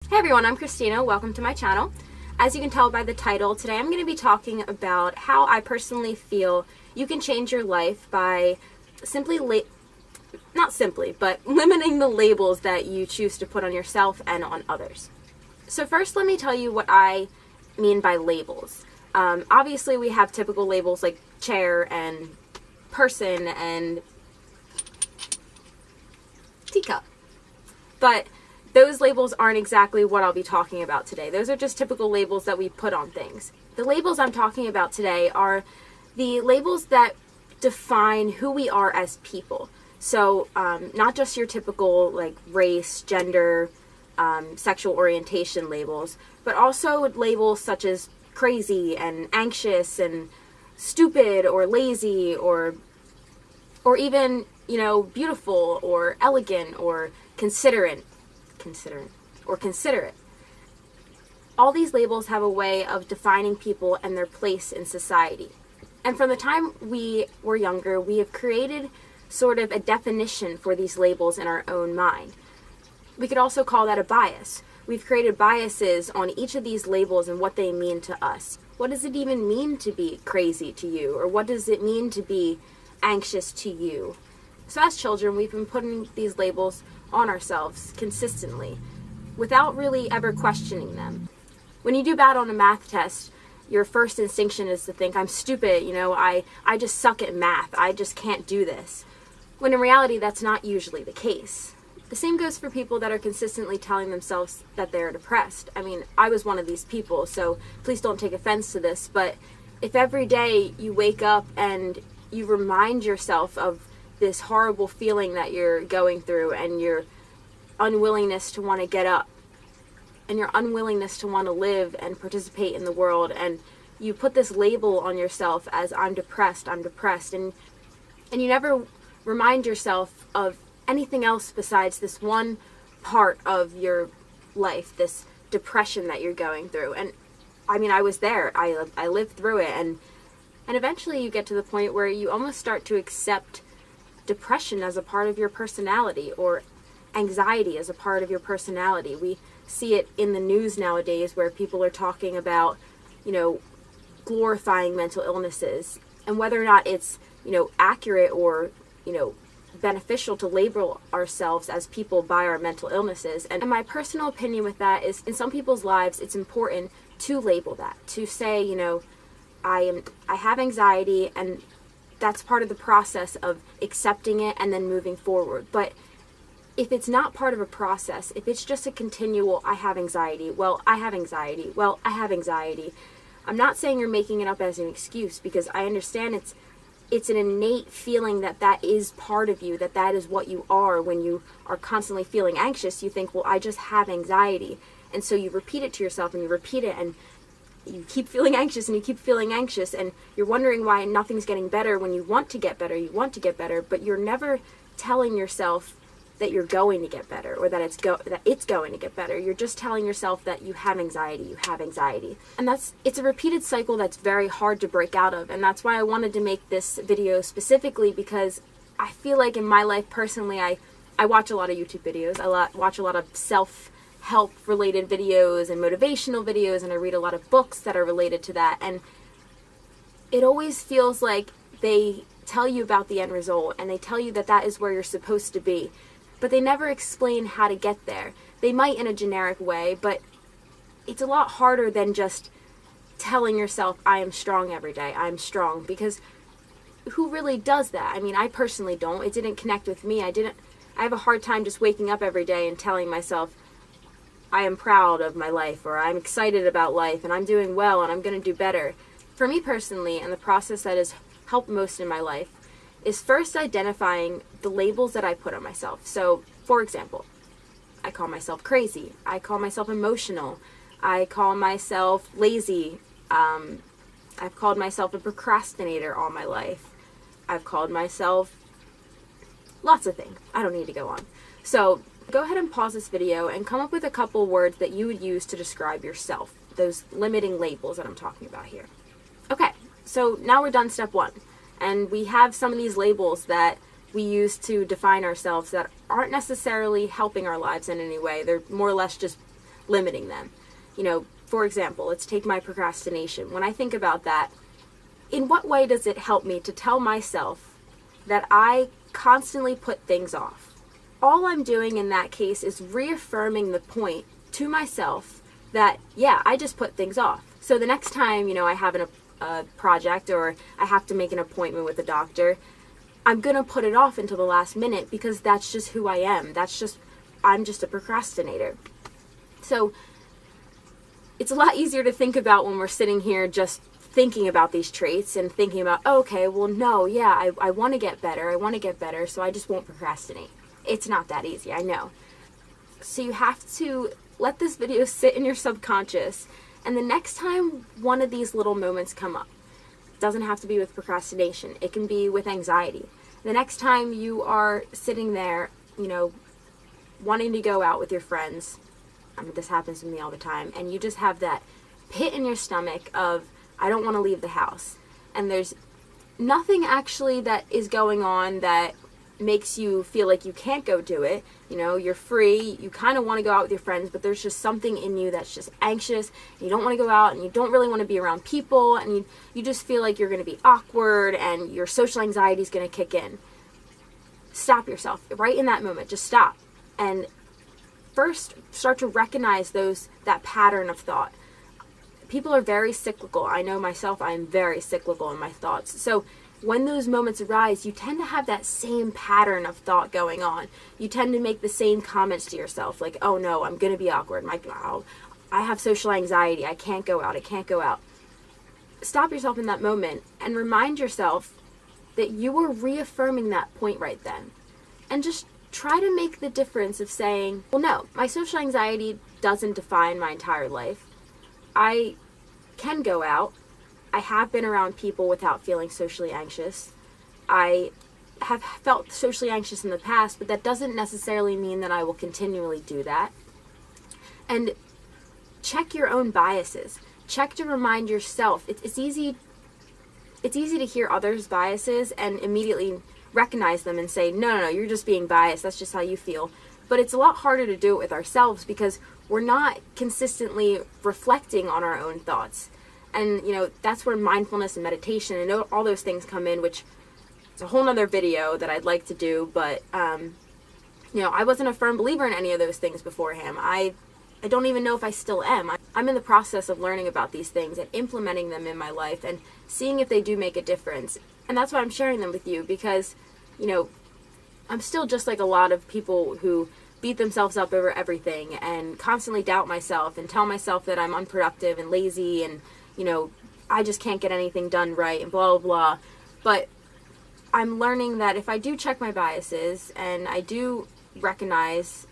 Hey everyone, I'm Christina. Welcome to my channel. As you can tell by the title, today I'm going to be talking about how I personally feel you can change your life by not simply, but limiting the labels that you choose to put on yourself and on others. So first, let me tell you what I mean by labels. Obviously, we have typical labels like chair and person and teacup, but those labels aren't exactly what I'll be talking about today. Those are just typical labels that we put on things. The labels I'm talking about today are the labels that define who we are as people. So not just your typical like race, gender, sexual orientation labels, but also labels such as crazy and anxious and stupid or lazy or even, beautiful or elegant or considerate. All these labels have a way of defining people and their place in society. And from the time we were younger, we have created sort of a definition for these labels in our own mind. We could also call that a bias. We've created biases on each of these labels and what they mean to us. What does it even mean to be crazy to you? Or what does it mean to be anxious to you? So as children, we've been putting these labels on ourselves consistently without really ever questioning them. When you do bad on a math test, your first instinction is to think, I'm stupid, I just suck at math, I just can't do this. When in reality, that's not usually the case. The same goes for people that are consistently telling themselves that they're depressed. I mean, I was one of these people, so please don't take offense to this, but if every day you wake up and you remind yourself of this horrible feeling that you're going through and your unwillingness to want to get up and your unwillingness to want to live and participate in the world, and you put this label on yourself as I'm depressed, and you never remind yourself of anything else besides this one part of your life, this depression that you're going through. And I mean, I was there, I lived through it, and eventually you get to the point where you almost start to accept depression as a part of your personality, or anxiety as a part of your personality. We see it in the news nowadays where people are talking about, glorifying mental illnesses, and whether or not it's, accurate or, beneficial to label ourselves as people by our mental illnesses. And my personal opinion with that is, in some people's lives, it's important to label that, to say, I have anxiety, and that's part of the process of accepting it and then moving forward. But if it's not part of a process, if it's just a continual, I have anxiety, well, I have anxiety, well, I have anxiety, I'm not saying you're making it up as an excuse, because I understand it's an innate feeling that is part of you, that is what you are. When you are constantly feeling anxious, you think, well, I just have anxiety. And so you repeat it to yourself, and you repeat it, and you keep feeling anxious, and you keep feeling anxious, and you're wondering why nothing's getting better when you want to get better, but you're never telling yourself that you're going to get better, or that it's going to get better. You're just telling yourself that you have anxiety. And it's a repeated cycle that's very hard to break out of. And that's why I wanted to make this video specifically, because I feel like in my life personally, I watch a lot of YouTube videos. I watch a lot of self-help related videos and motivational videos, and I read a lot of books that are related to that. And it always feels like they tell you about the end result, and they tell you that is where you're supposed to be. But they never explain how to get there. They might in a generic way, but it's a lot harder than just telling yourself, I am strong every day, I'm strong, because who really does that? I mean, I personally don't. It didn't connect with me. I have a hard time just waking up every day and telling myself, I am proud of my life, or I'm excited about life, and I'm doing well, and I'm going to do better. For me personally, and the process that has helped most in my life, is first identifying the labels that I put on myself. So, for example, I call myself crazy. I call myself emotional. I call myself lazy. I've called myself a procrastinator all my life. I've called myself lots of things. I don't need to go on. So, go ahead and pause this video and come up with a couple words that you would use to describe yourself. Those limiting labels that I'm talking about here. Okay, so now we're done step one. And we have some of these labels that we use to define ourselves that aren't necessarily helping our lives in any way. They're more or less just limiting them. You know, for example, let's take my procrastination. When I think about that, in what way does it help me to tell myself that I constantly put things off? All I'm doing in that case is reaffirming the point to myself that, yeah, I just put things off. So the next time, you know, I have a project or I have to make an appointment with a doctor, I'm going to put it off until the last minute because that's just who I am. I'm just a procrastinator. So it's a lot easier to think about when we're sitting here just thinking about these traits and thinking about, oh, okay, well, no, yeah, I want to get better, so I just won't procrastinate. It's not that easy, I know. So you have to let this video sit in your subconscious, and the next time one of these little moments come up, it doesn't have to be with procrastination, it can be with anxiety. The next time you are sitting there, you know, wanting to go out with your friends, I mean, this happens to me all the time, and you just have that pit in your stomach of, I don't want to leave the house. And there's nothing actually that is going on that makes you feel like you can't go do it. You know, you're free, you kind of want to go out with your friends, but there's just something in you that's just anxious, and you don't want to go out, and you don't really want to be around people, and you just feel like you're going to be awkward, and your social anxiety is going to kick in. Stop yourself. Right in that moment, just stop. And first, start to recognize that pattern of thought. People are very cyclical. I know myself, I am very cyclical in my thoughts. So when those moments arise, you tend to have that same pattern of thought going on. You tend to make the same comments to yourself, like, oh no, I'm going to be awkward. I have social anxiety. I can't go out. Stop yourself in that moment and remind yourself that you were reaffirming that point right then. And just try to make the difference of saying, well, no, my social anxiety doesn't define my entire life. I can go out. I have been around people without feeling socially anxious. I have felt socially anxious in the past, but that doesn't necessarily mean that I will continually do that. And check your own biases. Check to remind yourself. It's easy to hear others' biases and immediately recognize them and say, no, you're just being biased. That's just how you feel. But it's a lot harder to do it with ourselves because we're not consistently reflecting on our own thoughts. And, you know, that's where mindfulness and meditation and all those things come in, which is a whole nother video that I'd like to do. But, you know, I wasn't a firm believer in any of those things beforehand. I don't even know if I still am. I'm in the process of learning about these things and implementing them in my life and seeing if they do make a difference. And that's why I'm sharing them with you because, you know, I'm still just like a lot of people who beat themselves up over everything and constantly doubt myself and tell myself that I'm unproductive and lazy and, you know, I just can't get anything done right and blah, blah, blah. But I'm learning that if I do check my biases and I do recognize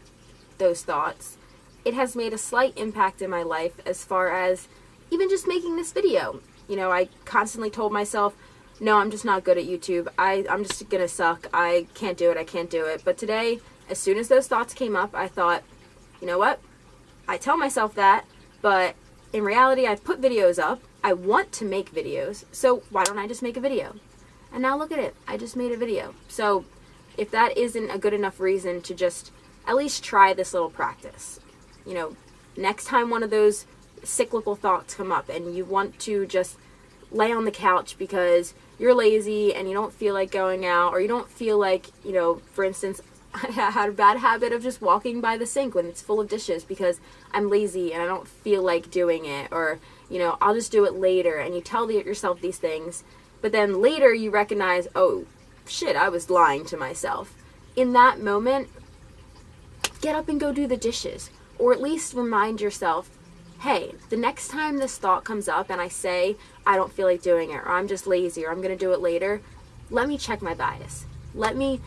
those thoughts, it has made a slight impact in my life as far as even just making this video. You know, I constantly told myself, no, I'm just not good at YouTube. I'm just gonna suck. I can't do it. But today, as soon as those thoughts came up, I thought, you know what? I tell myself that, but in reality, I put videos up. I want to make videos, so why don't I just make a video? And now look at it. I just made a video. So if that isn't a good enough reason to just at least try this little practice, you know, next time one of those cyclical thoughts come up and you want to just lay on the couch because you're lazy and you don't feel like going out, or you don't feel like, you know, for instance, I had a bad habit of just walking by the sink when it's full of dishes because I'm lazy and I don't feel like doing it, or, you know, I'll just do it later, and you tell yourself these things, but then later you recognize, oh shit, I was lying to myself. In that moment, get up and go do the dishes, or at least remind yourself, hey, the next time this thought comes up and I say I don't feel like doing it, or I'm just lazy, or I'm going to do it later, let me check my bias. Let me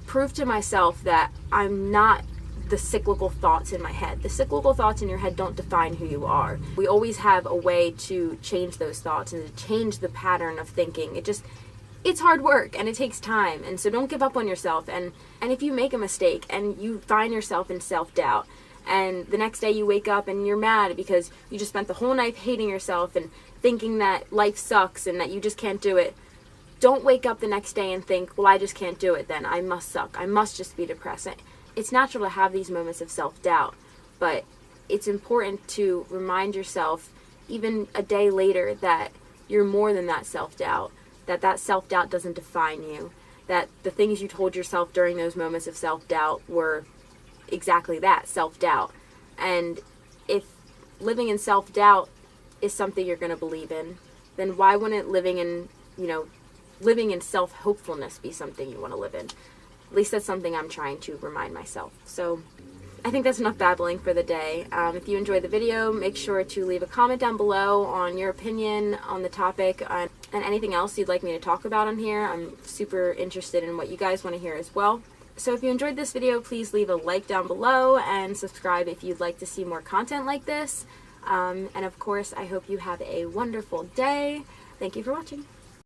prove to myself that I'm not the cyclical thoughts in my head. The cyclical thoughts in your head don't define who you are. We always have a way to change those thoughts and to change the pattern of thinking. It's hard work and it takes time, and so don't give up on yourself. And if you make a mistake and you find yourself in self-doubt, and the next day you wake up and you're mad because you just spent the whole night hating yourself and thinking that life sucks and that you just can't do it, don't wake up the next day and think, well, I just can't do it then. I must suck. I must just be depressed. It's natural to have these moments of self-doubt, but it's important to remind yourself, even a day later, that you're more than that self-doubt, that self-doubt doesn't define you, that the things you told yourself during those moments of self-doubt were exactly that, self-doubt. And if living in self-doubt is something you're going to believe in, then why wouldn't living in self-hopefulness be something you want to live in? At least that's something I'm trying to remind myself. So I think that's enough babbling for the day. If you enjoyed the video, make sure to leave a comment down below on your opinion on the topic and anything else you'd like me to talk about on here. I'm super interested in what you guys want to hear as well. So if you enjoyed this video, please leave a like down below and subscribe if you'd like to see more content like this. And of course, I hope you have a wonderful day. Thank you for watching.